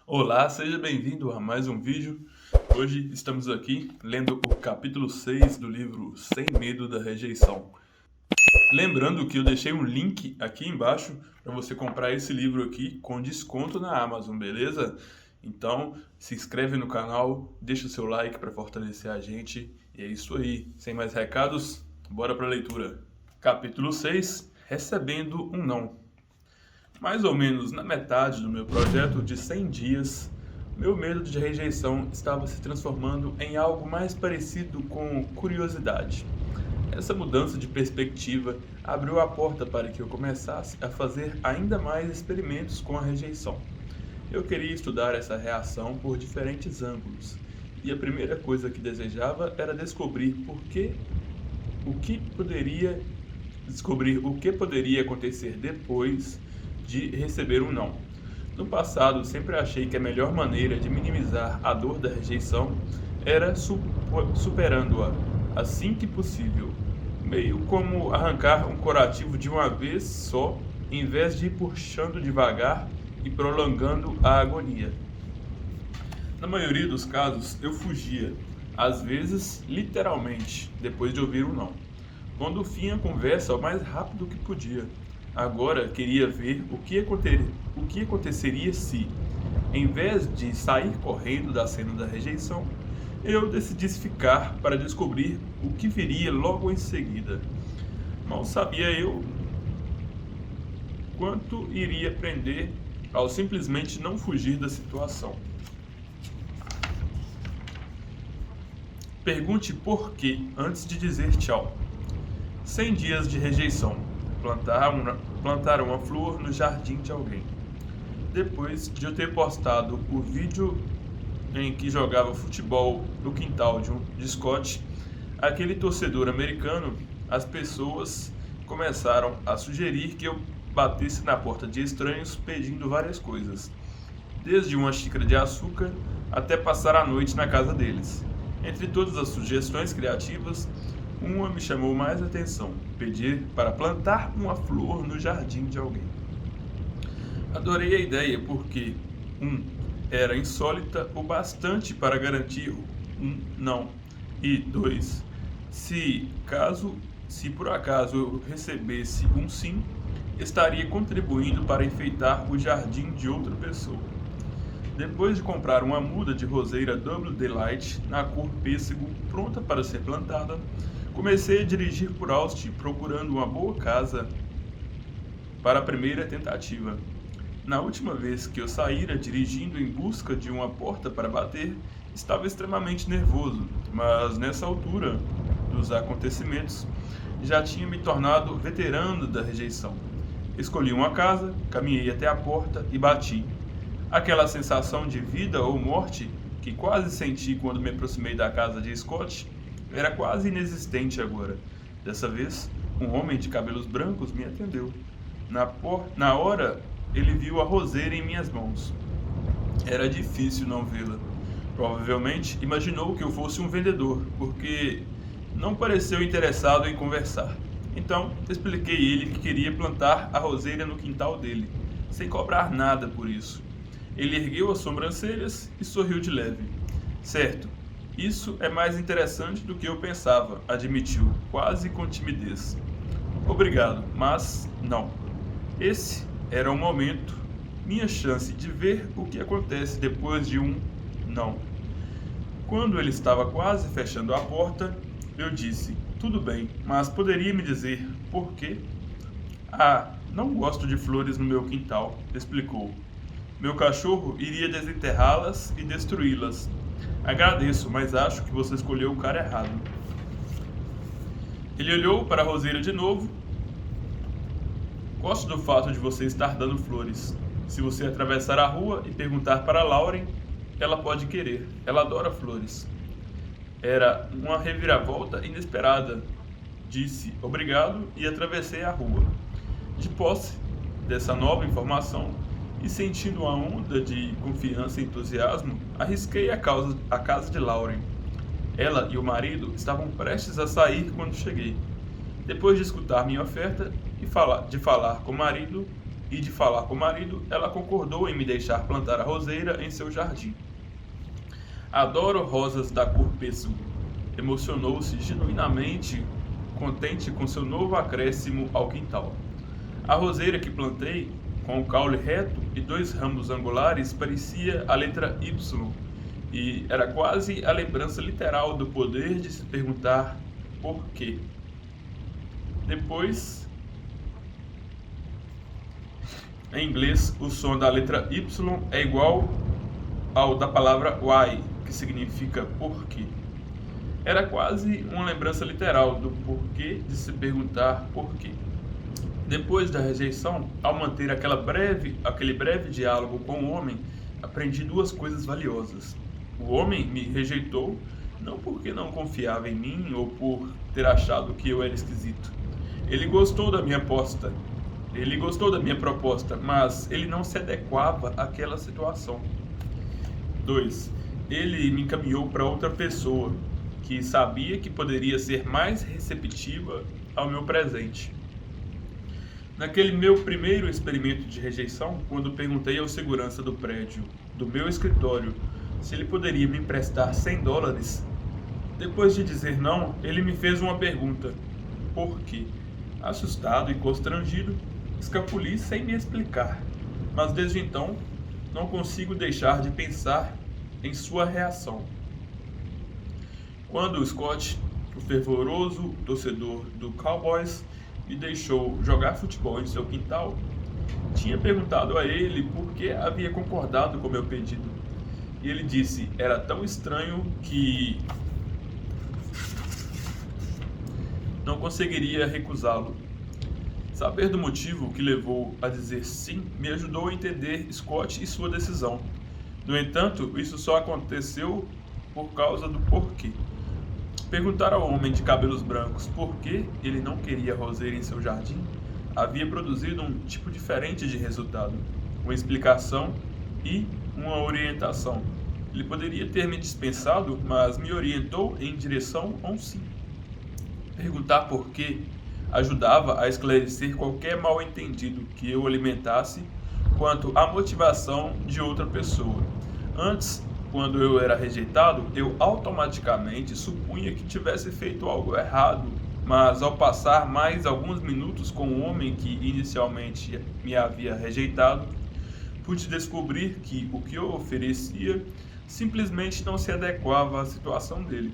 Olá, seja bem-vindo a mais um vídeo. Hoje estamos aqui lendo o capítulo 6 do livro Sem Medo da Rejeição. Lembrando que eu deixei um link aqui embaixo para você comprar esse livro aqui com desconto na Amazon, beleza? Então, se inscreve no canal, deixa o seu like para fortalecer a gente. E é isso aí. Sem mais recados, bora para a leitura. Capítulo 6, Recebendo um Não. Mais ou menos na metade do meu projeto de 100 dias, meu medo de rejeição estava se transformando em algo mais parecido com curiosidade. Essa mudança de perspectiva abriu a porta para que eu começasse a fazer ainda mais experimentos com a rejeição. Eu queria estudar essa reação por diferentes ângulos, e a primeira coisa que desejava era descobrir o que poderia acontecer depois de receber um não. No passado, sempre achei que a melhor maneira de minimizar a dor da rejeição era superando-a assim que possível, meio como arrancar um curativo de uma vez só, em vez de ir puxando devagar e prolongando a agonia. Na maioria dos casos, eu fugia, às vezes literalmente, depois de ouvir um não, pondo fim à conversa o mais rápido que podia. Agora queria ver o que aconteceria se, em vez de sair correndo da cena da rejeição, eu decidisse ficar para descobrir o que viria logo em seguida. Mal sabia eu quanto iria aprender ao simplesmente não fugir da situação. Pergunte por quê antes de dizer tchau. 100 dias de rejeição. Plantar uma flor no jardim de alguém. Depois de eu ter postado o vídeo em que jogava futebol no quintal de Scott, aquele torcedor americano, as pessoas começaram a sugerir que eu batesse na porta de estranhos pedindo várias coisas, desde uma xícara de açúcar até passar a noite na casa deles. Entre todas as sugestões criativas, uma me chamou mais atenção: pedir para plantar uma flor no jardim de alguém. Adorei a ideia porque, era insólita o bastante para garantir um não, e 2, se por acaso eu recebesse um sim, estaria contribuindo para enfeitar o jardim de outra pessoa. Depois de comprar uma muda de roseira Double Delight na cor pêssego pronta para ser plantada, comecei a dirigir por Austin procurando uma boa casa para a primeira tentativa. Na última vez que eu saíra dirigindo em busca de uma porta para bater, estava extremamente nervoso, mas nessa altura dos acontecimentos já tinha me tornado veterano da rejeição. Escolhi uma casa, caminhei até a porta e bati. Aquela sensação de vida ou morte que quase senti quando me aproximei da casa de Scott era quase inexistente agora. Dessa vez, um homem de cabelos brancos me atendeu. Na hora, ele viu a roseira em minhas mãos. Era difícil não vê-la. Provavelmente imaginou que eu fosse um vendedor, porque não pareceu interessado em conversar. Então, expliquei a ele que queria plantar a roseira no quintal dele, sem cobrar nada por isso. Ele ergueu as sobrancelhas e sorriu de leve. Certo. Isso é mais interessante do que eu pensava, admitiu, quase com timidez. Obrigado, mas não. Esse era o momento, minha chance de ver o que acontece depois de um não. Quando ele estava quase fechando a porta, eu disse: tudo bem, mas poderia me dizer por quê? Ah, não gosto de flores no meu quintal, explicou. Meu cachorro iria desenterrá-las e destruí-las. Agradeço, mas acho que você escolheu o cara errado. Ele olhou para a roseira de novo. Gosto do fato de você estar dando flores. Se você atravessar a rua e perguntar para Lauren, ela pode querer. Ela adora flores. Era uma reviravolta inesperada. Disse obrigado e atravessei a rua. De posse dessa nova informação, e sentindo uma onda de confiança e entusiasmo, arrisquei a casa de Lauren. Ela e o marido estavam prestes a sair quando cheguei. Depois de escutar minha oferta e de falar com o marido e de falar com o marido, ela concordou em me deixar plantar a roseira em seu jardim. Adoro rosas da cor pêssego. Emocionou-se genuinamente contente com seu novo acréscimo ao quintal. A roseira que plantei, com o caule reto e 2 ramos angulares, parecia a letra Y, e era quase a lembrança literal do poder de se perguntar por quê. Depois, em inglês, o som da letra Y é igual ao da palavra why, que significa porquê. Era quase uma lembrança literal do porquê de se perguntar porquê. Depois da rejeição, ao manter aquele breve diálogo com o homem, aprendi 2 coisas valiosas. O homem me rejeitou não porque não confiava em mim ou por ter achado que eu era esquisito. Ele gostou da minha proposta, mas ele não se adequava àquela situação. 2. Ele me encaminhou para outra pessoa, que sabia que poderia ser mais receptiva ao meu presente. Naquele meu primeiro experimento de rejeição, quando perguntei ao segurança do prédio do meu escritório se ele poderia me emprestar $100, depois de dizer não, ele me fez uma pergunta: por quê? Assustado e constrangido, escapuli sem me explicar, mas desde então não consigo deixar de pensar em sua reação. Quando o Scott, o fervoroso torcedor do Cowboys, me deixou jogar futebol em seu quintal, tinha perguntado a ele por que havia concordado com meu pedido. E ele disse: era tão estranho que não conseguiria recusá-lo. Saber do motivo que levou a dizer sim me ajudou a entender Scott e sua decisão. No entanto, isso só aconteceu por causa do porquê. Perguntar ao homem de cabelos brancos por que ele não queria roseira em seu jardim havia produzido um tipo diferente de resultado, uma explicação e uma orientação. Ele poderia ter me dispensado, mas me orientou em direção a um sim. Perguntar por quê ajudava a esclarecer qualquer mal-entendido que eu alimentasse quanto à motivação de outra pessoa. Antes, quando eu era rejeitado, eu automaticamente supunha que tivesse feito algo errado, mas ao passar mais alguns minutos com o homem que inicialmente me havia rejeitado, pude descobrir que o que eu oferecia simplesmente não se adequava à situação dele.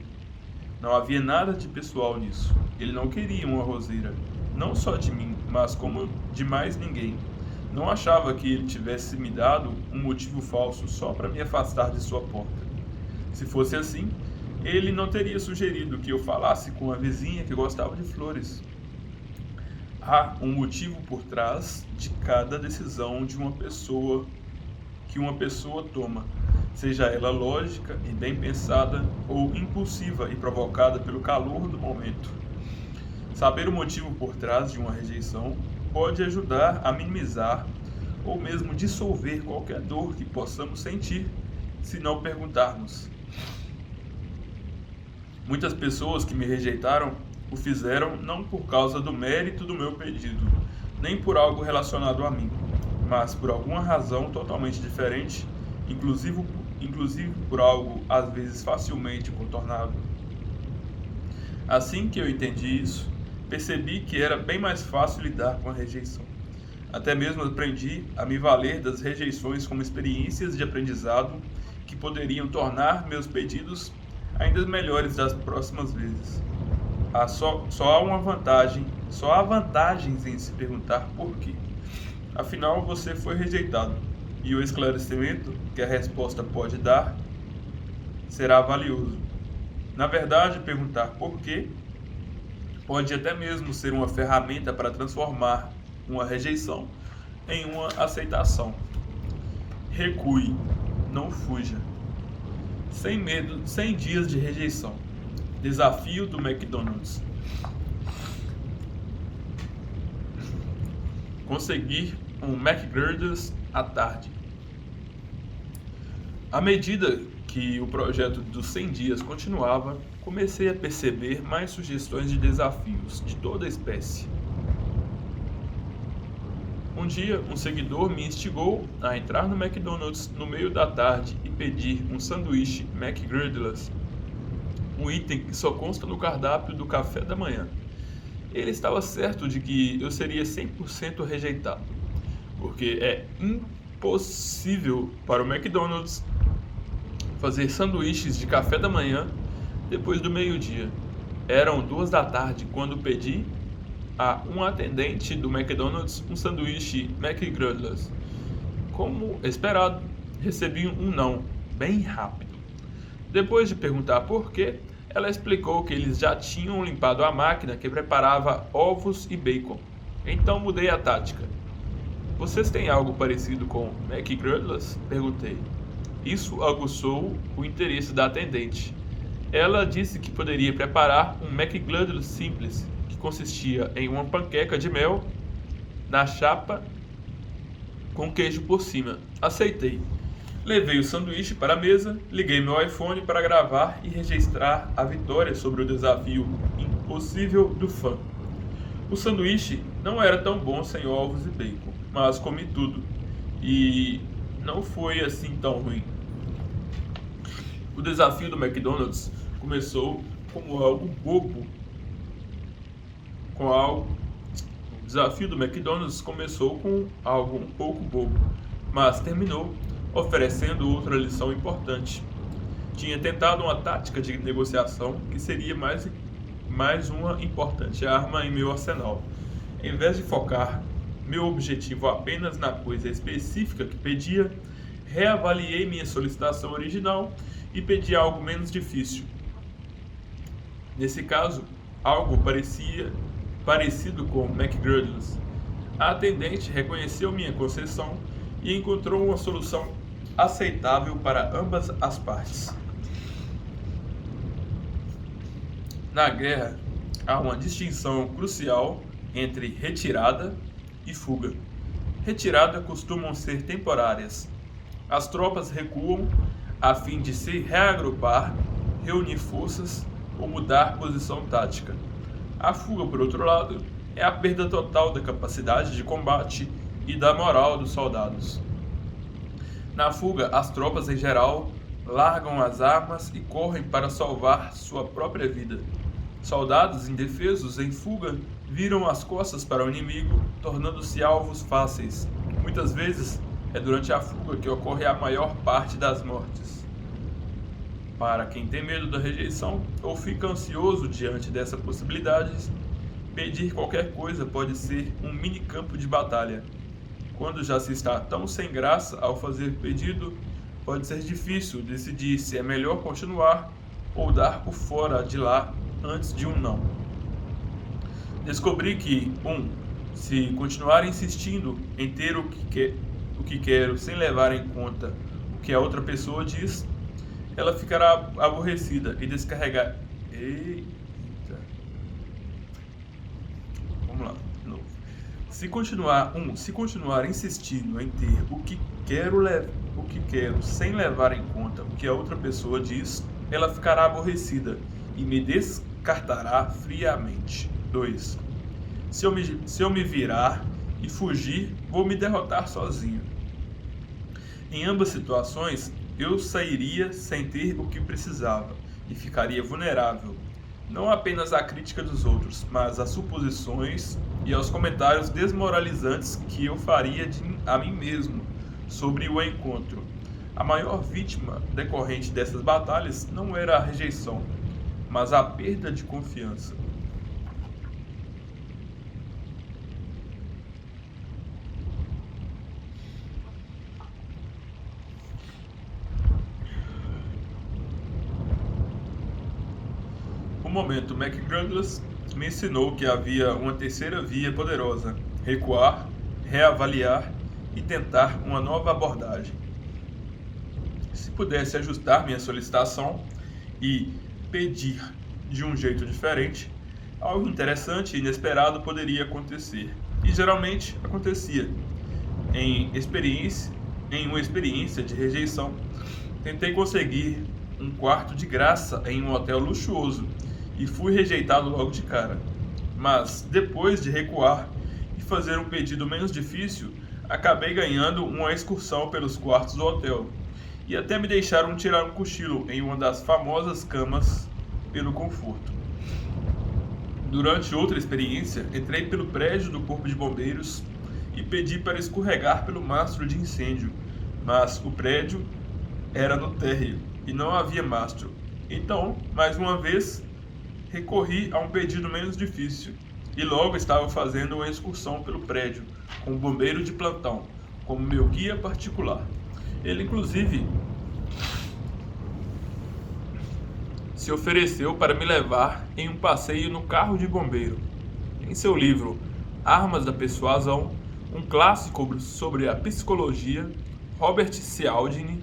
Não havia nada de pessoal nisso. Ele não queria uma roseira, não só de mim, mas como de mais ninguém. Não achava que ele tivesse me dado um motivo falso só para me afastar de sua porta. Se fosse assim, ele não teria sugerido que eu falasse com a vizinha que gostava de flores. Há um motivo por trás de cada decisão que uma pessoa toma, seja ela lógica e bem pensada ou impulsiva e provocada pelo calor do momento. Saber o motivo por trás de uma rejeição pode ajudar a minimizar ou mesmo dissolver qualquer dor que possamos sentir se não perguntarmos. Muitas pessoas que me rejeitaram o fizeram não por causa do mérito do meu pedido, nem por algo relacionado a mim, mas por alguma razão totalmente diferente, inclusive por algo às vezes facilmente contornável. Assim que eu entendi isso, percebi que era bem mais fácil lidar com a rejeição. Até mesmo aprendi a me valer das rejeições como experiências de aprendizado que poderiam tornar meus pedidos ainda melhores das próximas vezes. Só há vantagens em se perguntar por quê. Afinal, você foi rejeitado, e o esclarecimento que a resposta pode dar será valioso. Na verdade, perguntar por quê pode até mesmo ser uma ferramenta para transformar uma rejeição em uma aceitação. Recue, não fuja. Sem medo, 100 dias de rejeição. Desafio do McDonald's. Conseguir um McGriddles à tarde. À medida que o projeto dos 100 dias continuava, comecei a perceber mais sugestões de desafios de toda a espécie. Um dia, um seguidor me instigou a entrar no McDonald's no meio da tarde e pedir um sanduíche McGriddles, um item que só consta no cardápio do café da manhã. Ele estava certo de que eu seria 100% rejeitado, porque é impossível para o McDonald's fazer sanduíches de café da manhã depois do meio-dia. Eram 2 da tarde quando pedi a um atendente do McDonald's um sanduíche McGriddles. Como esperado, recebi um não, bem rápido. Depois de perguntar por quê, ela explicou que eles já tinham limpado a máquina que preparava ovos e bacon. Então mudei a tática. Vocês têm algo parecido com McGriddles? Perguntei. Isso aguçou o interesse da atendente. Ela disse que poderia preparar um McGriddles simples, que consistia em uma panqueca de mel na chapa com queijo por cima. Aceitei. Levei o sanduíche para a mesa, liguei meu iPhone para gravar e registrar a vitória sobre o desafio impossível do fã. O sanduíche não era tão bom sem ovos e bacon, mas comi tudo e não foi assim tão ruim. O desafio do McDonald's começou como algo bobo. O desafio do McDonald's começou com algo um pouco bobo, mas terminou oferecendo outra lição importante. Tinha tentado uma tática de negociação que seria mais uma importante arma em meu arsenal. Em vez de focar meu objetivo apenas na coisa específica que pedia, reavaliei minha solicitação original e pedi algo menos difícil. Nesse caso, algo parecido com McGriddles. A atendente reconheceu minha concessão e encontrou uma solução aceitável para ambas as partes. Na guerra, há uma distinção crucial entre retirada e fuga. Retirada costumam ser temporárias. As tropas recuam a fim de se reagrupar, reunir forças ou mudar posição tática. A fuga, por outro lado, é a perda total da capacidade de combate e da moral dos soldados. Na fuga, as tropas em geral largam as armas e correm para salvar sua própria vida. Soldados indefesos em fuga viram as costas para o inimigo, tornando-se alvos fáceis. Muitas vezes é durante a fuga que ocorre a maior parte das mortes. Para quem tem medo da rejeição ou fica ansioso diante dessa possibilidade, pedir qualquer coisa pode ser um mini campo de batalha. Quando já se está tão sem graça ao fazer pedido, pode ser difícil decidir se é melhor continuar ou dar o fora de lá antes de um não. Descobri que, se continuar insistindo em ter o que quero sem levar em conta o que a outra pessoa diz, ela ficará aborrecida e descarregar. Eita. Vamos lá, de novo. Se continuar insistindo em ter o que quero sem levar em conta o que a outra pessoa diz, ela ficará aborrecida e me descartará friamente. 2. Se eu me virar e fugir, vou me derrotar sozinho. Em ambas situações, eu sairia sem ter o que precisava e ficaria vulnerável, não apenas à crítica dos outros, mas às suposições e aos comentários desmoralizantes que eu faria a mim mesmo sobre o encontro. A maior vítima decorrente dessas batalhas não era a rejeição, mas a perda de confiança. O momento McGriddles me ensinou que havia uma terceira via poderosa: recuar, reavaliar e tentar uma nova abordagem. Se pudesse ajustar minha solicitação e pedir de um jeito diferente, algo interessante e inesperado poderia acontecer. E geralmente acontecia. Em uma experiência de rejeição, tentei conseguir um quarto de graça em um hotel luxuoso e fui rejeitado logo de cara. Mas depois de recuar e fazer um pedido menos difícil, acabei ganhando uma excursão pelos quartos do hotel e até me deixaram tirar um cochilo em uma das famosas camas pelo conforto. Durante outra experiência, entrei pelo prédio do Corpo de Bombeiros e pedi para escorregar pelo mastro de incêndio, mas o prédio era no térreo e não havia mastro. Então, mais uma vez, recorri a um pedido menos difícil e logo estava fazendo uma excursão pelo prédio com um bombeiro de plantão como meu guia particular. Ele, inclusive, se ofereceu para me levar em um passeio no carro de bombeiro. Em seu livro Armas da Persuasão, um clássico sobre a psicologia, Robert Cialdini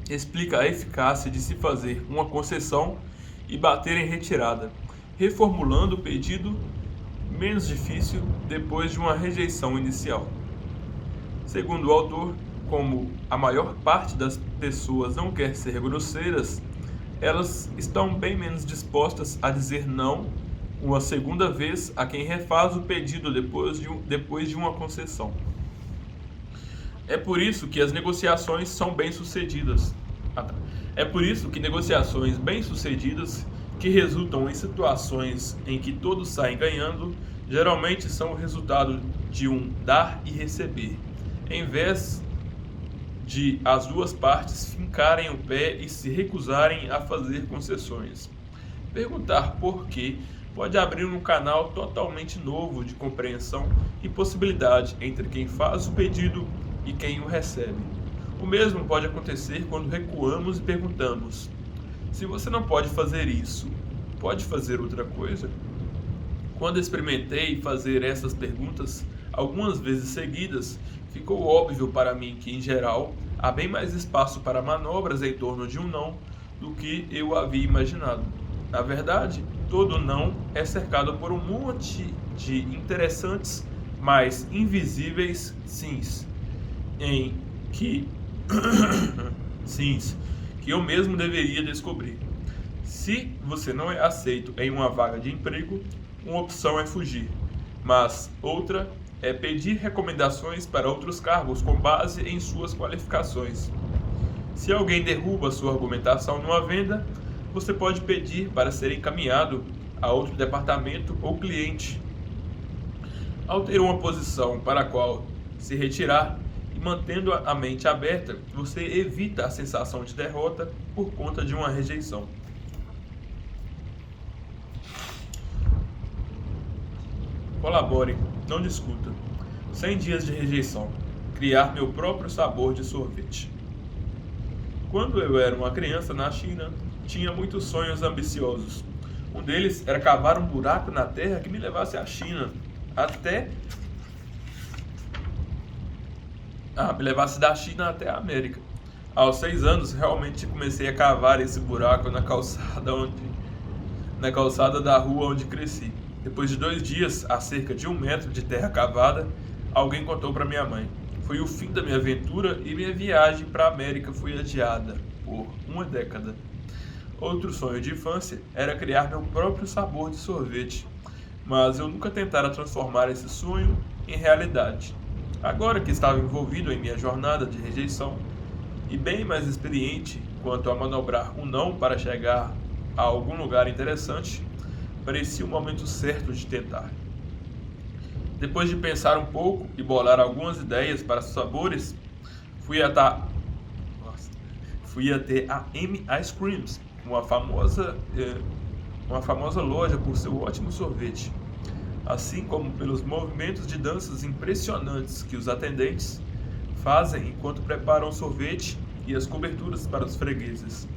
explica a eficácia de se fazer uma concessão e bater em retirada, reformulando o pedido menos difícil depois de uma rejeição inicial. Segundo o autor, como a maior parte das pessoas não quer ser grosseiras, elas estão bem menos dispostas a dizer não uma segunda vez a quem refaz o pedido depois de uma concessão. É por isso que as negociações são bem-sucedidas. É por isso que negociações bem-sucedidas que resultam em situações em que todos saem ganhando, geralmente são o resultado de um dar e receber, em vez de as duas partes fincarem o pé e se recusarem a fazer concessões. Perguntar por quê pode abrir um canal totalmente novo de compreensão e possibilidade entre quem faz o pedido e quem o recebe. O mesmo pode acontecer quando recuamos e perguntamos: se você não pode fazer isso, pode fazer outra coisa? Quando experimentei fazer essas perguntas algumas vezes seguidas, ficou óbvio para mim que, em geral, há bem mais espaço para manobras em torno de um não do que eu havia imaginado. Na verdade, todo não é cercado por um monte de interessantes, mas invisíveis sims, sims, que eu mesmo deveria descobrir. Se você não é aceito em uma vaga de emprego, uma opção é fugir, mas outra é pedir recomendações para outros cargos com base em suas qualificações. Se alguém derruba sua argumentação numa venda, você pode pedir para ser encaminhado a outro departamento ou cliente. Ao ter uma posição para a qual se retirar e mantendo a mente aberta, você evita a sensação de derrota por conta de uma rejeição. Colabore, não discuta. 100 dias de rejeição. Criar meu próprio sabor de sorvete. Quando eu era uma criança na China, tinha muitos sonhos ambiciosos. Um deles era cavar um buraco na terra que me levasse à China, me levasse da China até a América. Aos 6 anos, realmente comecei a cavar esse buraco na calçada da rua onde cresci. Depois de 2 dias, a cerca de 1 metro de terra cavada, alguém contou para minha mãe. Foi o fim da minha aventura e minha viagem para a América foi adiada por 1 década. Outro sonho de infância era criar meu próprio sabor de sorvete, mas eu nunca tentara transformar esse sonho em realidade. Agora que estava envolvido em minha jornada de rejeição e bem mais experiente quanto a manobrar um não para chegar a algum lugar interessante, parecia o momento certo de tentar. Depois de pensar um pouco e bolar algumas ideias para os sabores, fui até a M Ice Creams, uma famosa loja por seu ótimo sorvete, assim como pelos movimentos de danças impressionantes que os atendentes fazem enquanto preparam o sorvete e as coberturas para os fregueses.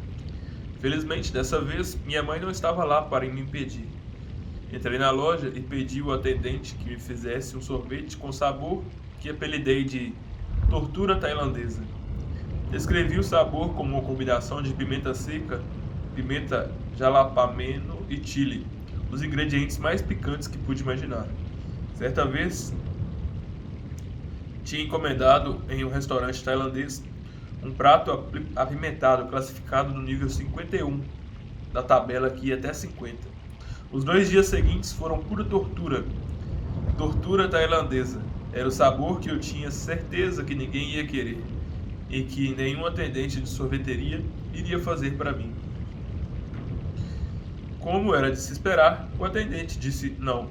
Felizmente, dessa vez, minha mãe não estava lá para me impedir. Entrei na loja e pedi ao atendente que me fizesse um sorvete com sabor que apelidei de tortura tailandesa. Descrevi o sabor como uma combinação de pimenta seca, pimenta jalapeno e chili, os ingredientes mais picantes que pude imaginar. Certa vez, tinha encomendado em um restaurante tailandês um prato apimentado, classificado no nível 51 da tabela que ia até 50. Os 2 dias seguintes foram pura tortura. Tortura tailandesa. Era o sabor que eu tinha certeza que ninguém ia querer e que nenhum atendente de sorveteria iria fazer para mim. Como era de se esperar, o atendente disse não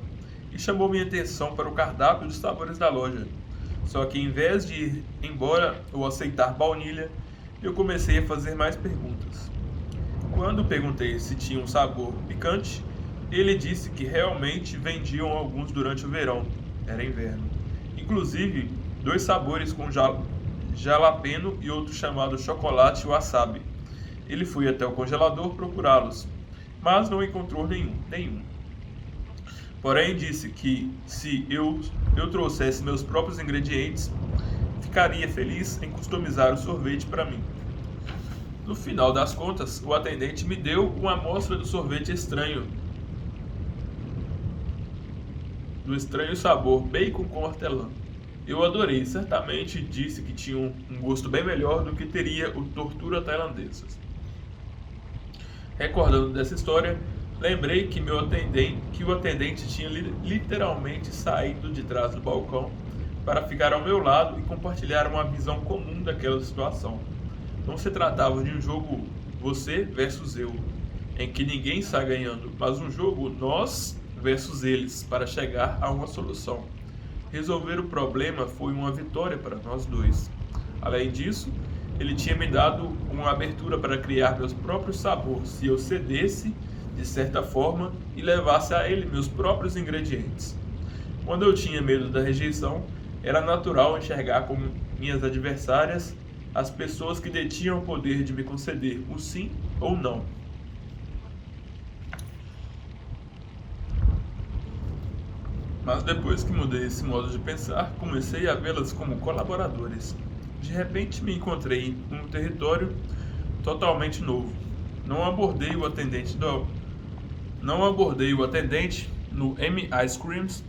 e chamou minha atenção para o cardápio de sabores da loja. Só que em vez de ir embora ou aceitar baunilha, eu comecei a fazer mais perguntas. Quando perguntei se tinha um sabor picante, ele disse que realmente vendiam alguns durante o verão, era inverno. Inclusive, 2 sabores com jalapeno e outro chamado chocolate e wasabi. Ele foi até o congelador procurá-los, mas não encontrou nenhum. Porém, disse que se eu trouxesse meus próprios ingredientes, ficaria feliz em customizar o sorvete para mim. No final das contas, o atendente me deu uma amostra do sorvete estranho, do estranho sabor bacon com hortelã. Eu adorei, certamente disse que tinha um gosto bem melhor do que teria o tortura tailandesa. Recordando dessa história, lembrei que o atendente tinha literalmente saído de trás do balcão para ficar ao meu lado e compartilhar uma visão comum daquela situação. Não se tratava de um jogo você versus eu, em que ninguém sai ganhando, mas um jogo nós versus eles para chegar a uma solução. Resolver o problema foi uma vitória para nós dois. Além disso, ele tinha me dado uma abertura para criar meus próprios sabores se eu cedesse, de certa forma, e levasse a ele meus próprios ingredientes. Quando eu tinha medo da rejeição, era natural enxergar como minhas adversárias as pessoas que detinham o poder de me conceder o sim ou não. Mas depois que mudei esse modo de pensar, comecei a vê-las como colaboradores. De repente me encontrei em um território totalmente novo. Não abordei o atendente no M Ice Creams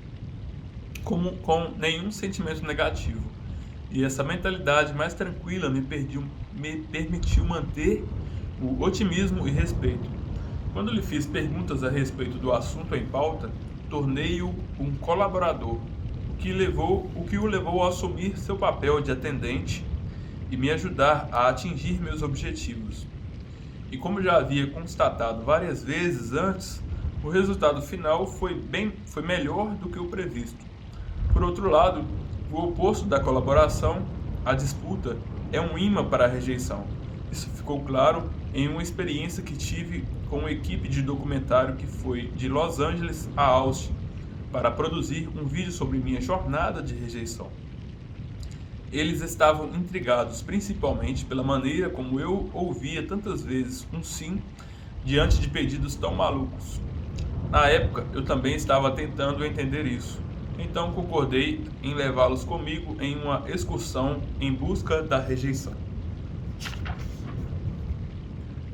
com nenhum sentimento negativo. E essa mentalidade mais tranquila me permitiu manter o otimismo e respeito. Quando lhe fiz perguntas a respeito do assunto em pauta, tornei-o um colaborador, o que o levou a assumir seu papel de atendente e me ajudar a atingir meus objetivos. E como já havia constatado várias vezes antes, o resultado final foi melhor do que o previsto. Por outro lado, o oposto da colaboração, a disputa, é um imã para a rejeição. Isso ficou claro em uma experiência que tive com uma equipe de documentário que foi de Los Angeles a Austin para produzir um vídeo sobre minha jornada de rejeição. Eles estavam intrigados principalmente pela maneira como eu ouvia tantas vezes um sim diante de pedidos tão malucos. Na época, eu também estava tentando entender isso. Então concordei em levá-los comigo em uma excursão em busca da rejeição.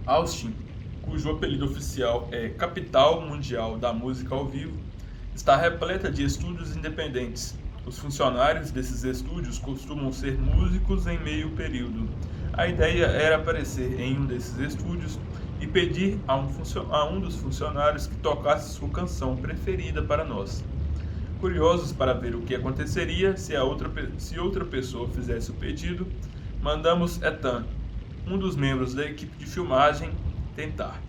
Austin, cujo apelido oficial é Capital Mundial da Música ao Vivo, está repleta de estúdios independentes. Os funcionários desses estúdios costumam ser músicos em meio período. A ideia era aparecer em um desses estúdios e pedir a um dos funcionários que tocasse sua canção preferida para nós. Curiosos para ver o que aconteceria se outra pessoa fizesse o pedido, mandamos Ethan, um dos membros da equipe de filmagem, tentar.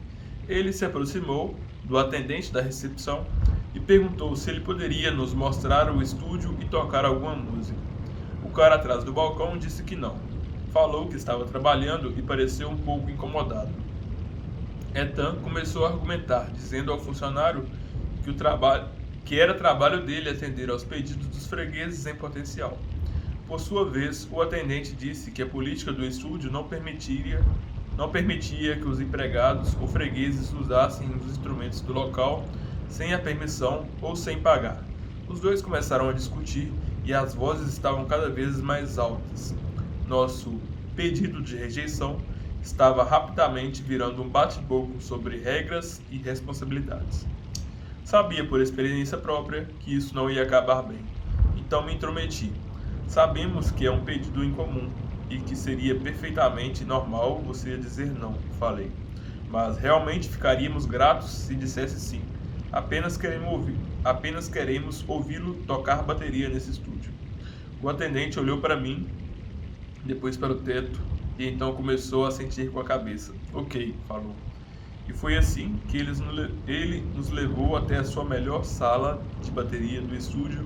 Ele se aproximou do atendente da recepção e perguntou se ele poderia nos mostrar o estúdio e tocar alguma música. O cara atrás do balcão disse que não. Falou que estava trabalhando e pareceu um pouco incomodado. Ethan começou a argumentar, dizendo ao funcionário que era trabalho dele atender aos pedidos dos fregueses em potencial. Por sua vez, o atendente disse que a política do estúdio não permitia que os empregados ou fregueses usassem os instrumentos do local sem a permissão ou sem pagar. Os dois começaram a discutir e as vozes estavam cada vez mais altas. Nosso pedido de rejeição estava rapidamente virando um bate-boca sobre regras e responsabilidades. Sabia por experiência própria que isso não ia acabar bem, então me intrometi. Sabemos que é um pedido incomum e que seria perfeitamente normal você dizer não, falei. Mas realmente ficaríamos gratos se dissesse sim. Apenas queremos ouvi-lo tocar bateria nesse estúdio. O atendente olhou para mim, depois para o teto, e então começou a sentir com a cabeça. Ok, falou. E foi assim que ele nos levou até a sua melhor sala de bateria do estúdio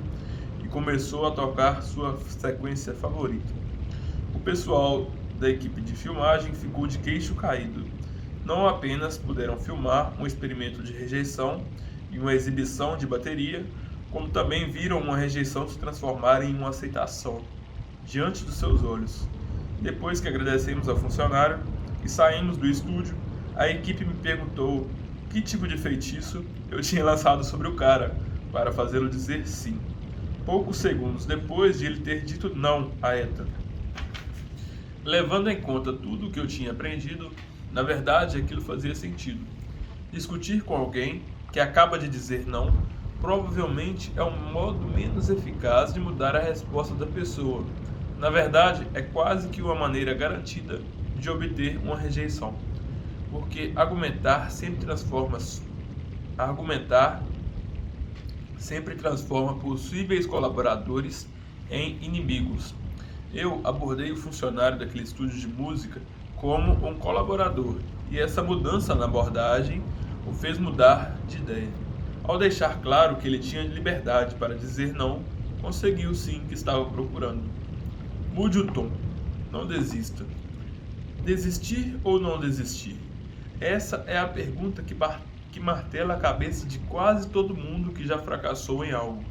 e começou a tocar sua sequência favorita. O pessoal da equipe de filmagem ficou de queixo caído. Não apenas puderam filmar um experimento de rejeição e uma exibição de bateria, como também viram uma rejeição se transformar em uma aceitação diante dos seus olhos. Depois que agradecemos ao funcionário e saímos do estúdio, a equipe me perguntou que tipo de feitiço eu tinha lançado sobre o cara para fazê-lo dizer sim, poucos segundos depois de ele ter dito não a Ethan. Levando em conta tudo o que eu tinha aprendido, na verdade aquilo fazia sentido. Discutir com alguém que acaba de dizer não provavelmente é um modo menos eficaz de mudar a resposta da pessoa. Na verdade, é quase que uma maneira garantida de obter uma rejeição. Porque argumentar sempre transforma possíveis colaboradores em inimigos. Eu abordei o funcionário daquele estúdio de música como um colaborador, e essa mudança na abordagem o fez mudar de ideia. Ao deixar claro que ele tinha liberdade para dizer não, conseguiu sim o que estava procurando. Mude o tom. Não desista. Desistir ou não desistir? Essa é a pergunta que martela a cabeça de quase todo mundo que já fracassou em algo.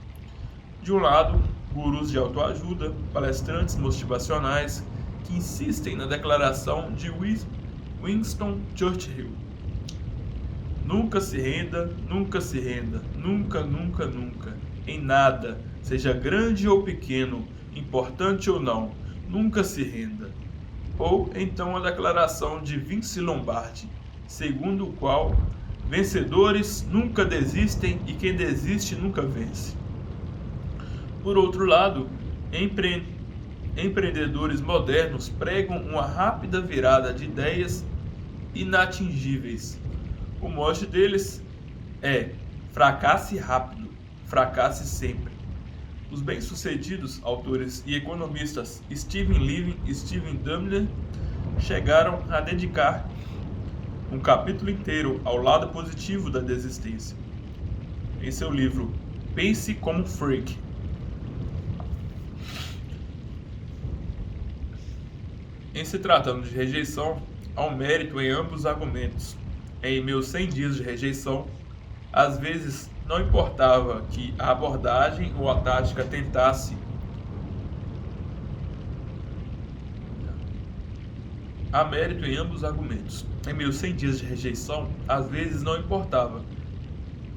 De um lado, gurus de autoajuda, palestrantes motivacionais que insistem na declaração de Winston Churchill. Nunca se renda, nunca se renda, nunca, nunca, nunca, em nada, seja grande ou pequeno, importante ou não, nunca se renda. Ou então a declaração de Vince Lombardi, segundo o qual vencedores nunca desistem e quem desiste nunca vence. Por outro lado, empreendedores modernos pregam uma rápida virada de ideias inatingíveis. O mote deles é: fracasse rápido, fracasse sempre. Os bem-sucedidos autores e economistas Steven Levy e Steven Dumler chegaram a dedicar um capítulo inteiro ao lado positivo da desistência, em seu livro Pense como Freak. Em se tratando de rejeição, há um mérito em ambos os argumentos. Em meus 100 dias de rejeição, às vezes não importava que a abordagem ou a tática tentasse há mérito em ambos os argumentos. Em meus 100 dias de rejeição, às vezes não importava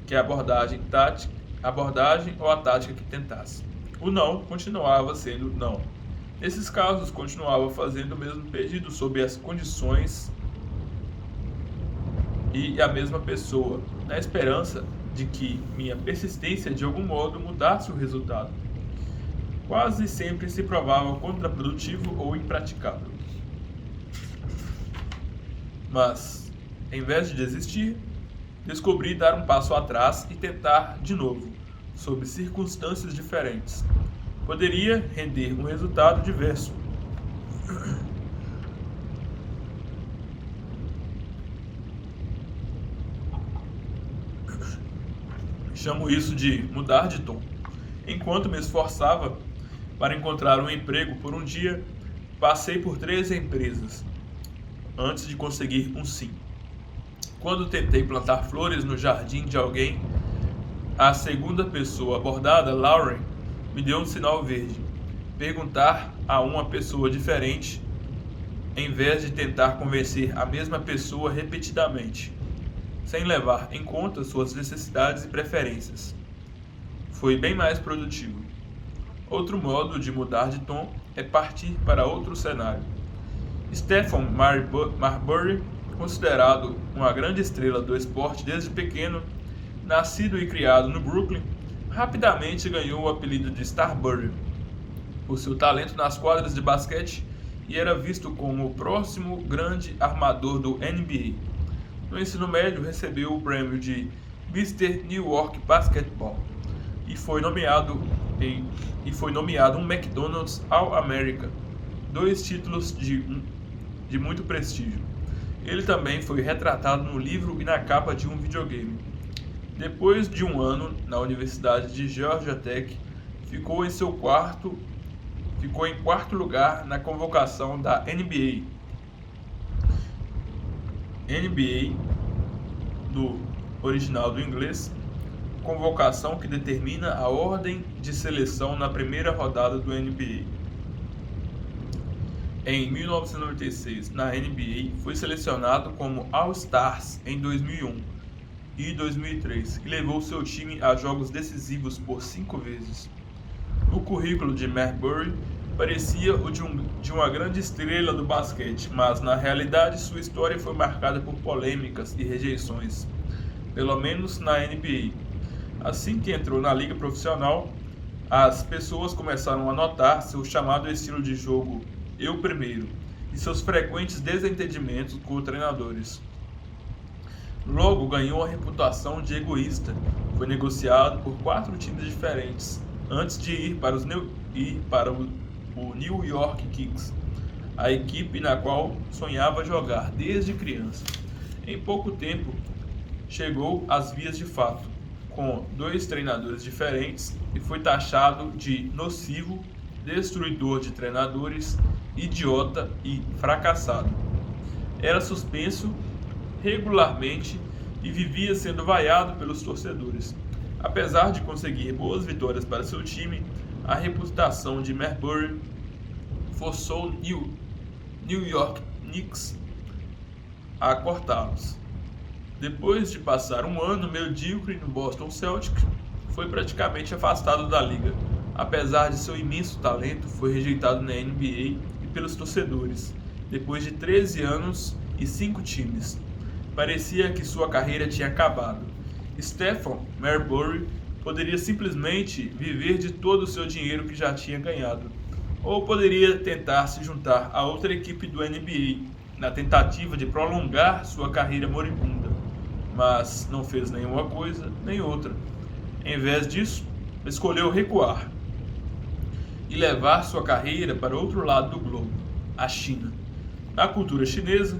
que a abordagem ou a tática que tentasse. O não continuava sendo não. Nesses casos, continuava fazendo o mesmo pedido sob as condições e a mesma pessoa, na esperança de que minha persistência de algum modo mudasse o resultado. Quase sempre se provava contraprodutivo ou impraticável. Mas, em vez de desistir, descobri dar um passo atrás e tentar de novo, sob circunstâncias diferentes. Poderia render um resultado diverso. Chamo isso de mudar de tom. Enquanto me esforçava para encontrar um emprego por um dia, passei por 3 empresas antes de conseguir um sim. Quando tentei plantar flores no jardim de alguém, a segunda pessoa abordada, Lauren, me deu um sinal verde. Perguntar a uma pessoa diferente, em vez de tentar convencer a mesma pessoa repetidamente, sem levar em conta suas necessidades e preferências. Foi bem mais produtivo. Outro modo de mudar de tom é partir para outro cenário. Stephen Marbury, considerado uma grande estrela do esporte desde pequeno, nascido e criado no Brooklyn, rapidamente ganhou o apelido de Starbury por seu talento nas quadras de basquete e era visto como o próximo grande armador do NBA. No ensino médio, recebeu o prêmio de Mr. New York Basketball e foi nomeado um McDonald's All-America, 2 títulos de muito prestígio. Ele também foi retratado no livro e na capa de um videogame. Depois de um ano na Universidade de Georgia Tech, ficou em quarto lugar na convocação da NBA. NBA, do original do inglês, convocação que determina a ordem de seleção na primeira rodada do NBA. Em 1996, na NBA, foi selecionado como All-Stars em 2001 e 2003 e levou seu time a jogos decisivos por 5 vezes. O currículo de Marbury parecia o de uma grande estrela do basquete, mas na realidade sua história foi marcada por polêmicas e rejeições, pelo menos na NBA. Assim que entrou na liga profissional, as pessoas começaram a notar seu chamado estilo de jogo eu primeiro e seus frequentes desentendimentos com treinadores. Logo ganhou a reputação de egoísta. Foi negociado por 4 times diferentes antes de ir para o New York Knicks, a equipe na qual sonhava jogar desde criança. Em pouco tempo, chegou às vias de fato, com 2 treinadores diferentes e foi taxado de nocivo, destruidor de treinadores, idiota e fracassado. Era suspenso regularmente e vivia sendo vaiado pelos torcedores. Apesar de conseguir boas vitórias para seu time, a reputação de Marbury forçou o New York Knicks a cortá-los. Depois de passar um ano medíocre no Boston Celtics, foi praticamente afastado da liga. Apesar de seu imenso talento, foi rejeitado na NBA e pelos torcedores, depois de 13 anos e 5 times. Parecia que sua carreira tinha acabado. Stephen Marbury poderia simplesmente viver de todo o seu dinheiro que já tinha ganhado, ou poderia tentar se juntar a outra equipe do NBA, na tentativa de prolongar sua carreira moribunda, mas não fez nenhuma coisa nem outra. Em vez disso, escolheu recuar e levar sua carreira para outro lado do globo, a China. Na cultura chinesa,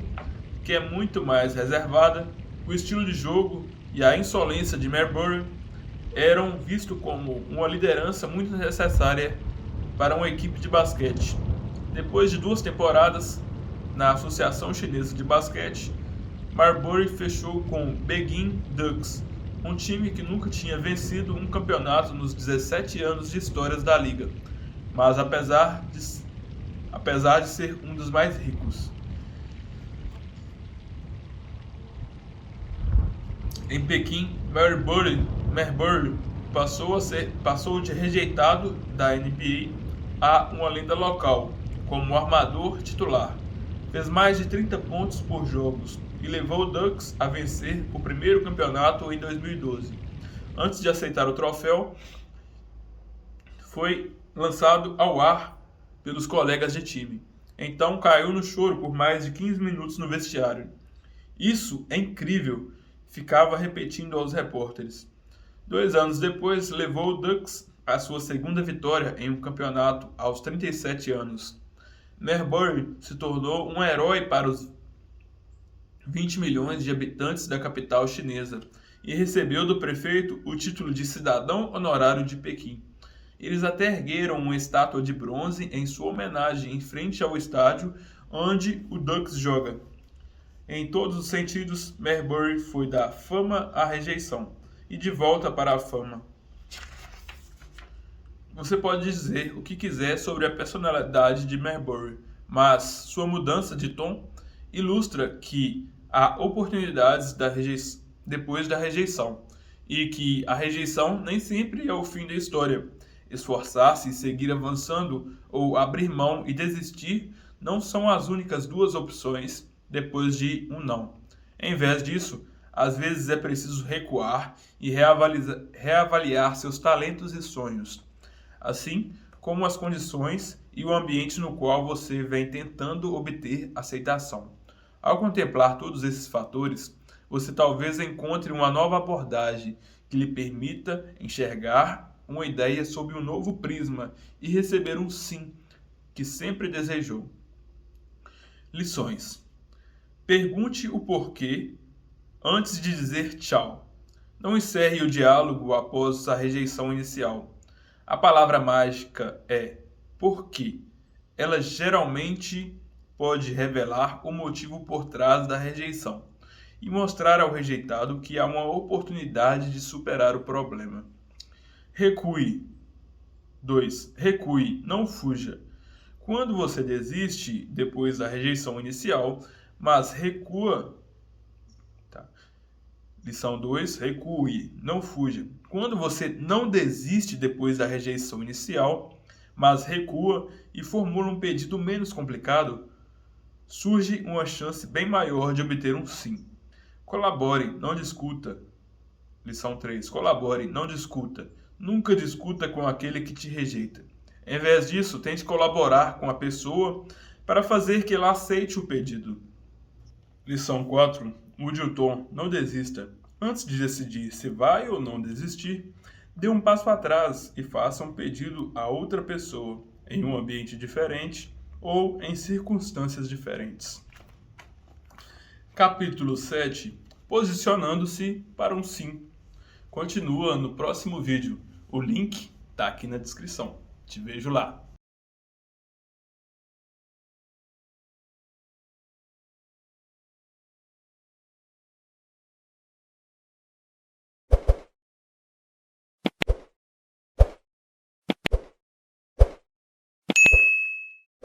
que é muito mais reservada, o estilo de jogo e a insolência de Marbury eram vistos como uma liderança muito necessária para uma equipe de basquete. Depois de 2 temporadas na Associação Chinesa de Basquete, Marbury fechou com Beijing Ducks, um time que nunca tinha vencido um campeonato nos 17 anos de história da liga, mas apesar de ser um dos mais ricos. Em Pequim, Marbury passou de rejeitado da NBA a uma lenda local, como armador titular. Fez mais de 30 pontos por jogos e levou o Ducks a vencer o primeiro campeonato em 2012. Antes de aceitar o troféu, foi lançado ao ar pelos colegas de time. Então caiu no choro por mais de 15 minutos no vestiário. Isso é incrível, ficava repetindo aos repórteres. 2 anos depois, levou o Ducks à sua segunda vitória em um campeonato aos 37 anos. Marbury se tornou um herói para os 20 milhões de habitantes da capital chinesa e recebeu do prefeito o título de cidadão honorário de Pequim. Eles até ergueram uma estátua de bronze em sua homenagem em frente ao estádio onde o Ducks joga. Em todos os sentidos, Marbury foi da fama à rejeição e de volta para a fama. Você pode dizer o que quiser sobre a personalidade de Marbury, mas sua mudança de tom ilustra que há oportunidades depois da rejeição e que a rejeição nem sempre é o fim da história. Esforçar-se e seguir avançando ou abrir mão e desistir não são as únicas 2 opções depois de um não. Em vez disso, às vezes é preciso recuar e reavaliar seus talentos e sonhos, assim como as condições e o ambiente no qual você vem tentando obter aceitação. Ao contemplar todos esses fatores, você talvez encontre uma nova abordagem que lhe permita enxergar uma ideia sob um novo prisma e receber um sim que sempre desejou. Lições. Pergunte o porquê antes de dizer tchau. Não encerre o diálogo após a rejeição inicial. A palavra mágica é porquê. Ela geralmente pode revelar o motivo por trás da rejeição e mostrar ao rejeitado que há uma oportunidade de superar o problema. Recue. 2. Recue, não fuja. Quando você desiste depois da rejeição inicial, mas recua. Lição 2. Recue, não fuja. Quando você não desiste depois da rejeição inicial, mas recua e formula um pedido menos complicado, surge uma chance bem maior de obter um sim. Colabore, não discuta. Lição 3. Colabore, não discuta. Nunca discuta com aquele que te rejeita. Em vez disso, tente colaborar com a pessoa para fazer que ela aceite o pedido. Lição 4. Mude o tom, não desista. Antes de decidir se vai ou não desistir, dê um passo atrás e faça um pedido a outra pessoa, em um ambiente diferente ou em circunstâncias diferentes. Capítulo 7. Posicionando-se para um sim. Continua no próximo vídeo. O link está aqui na descrição. Te vejo lá.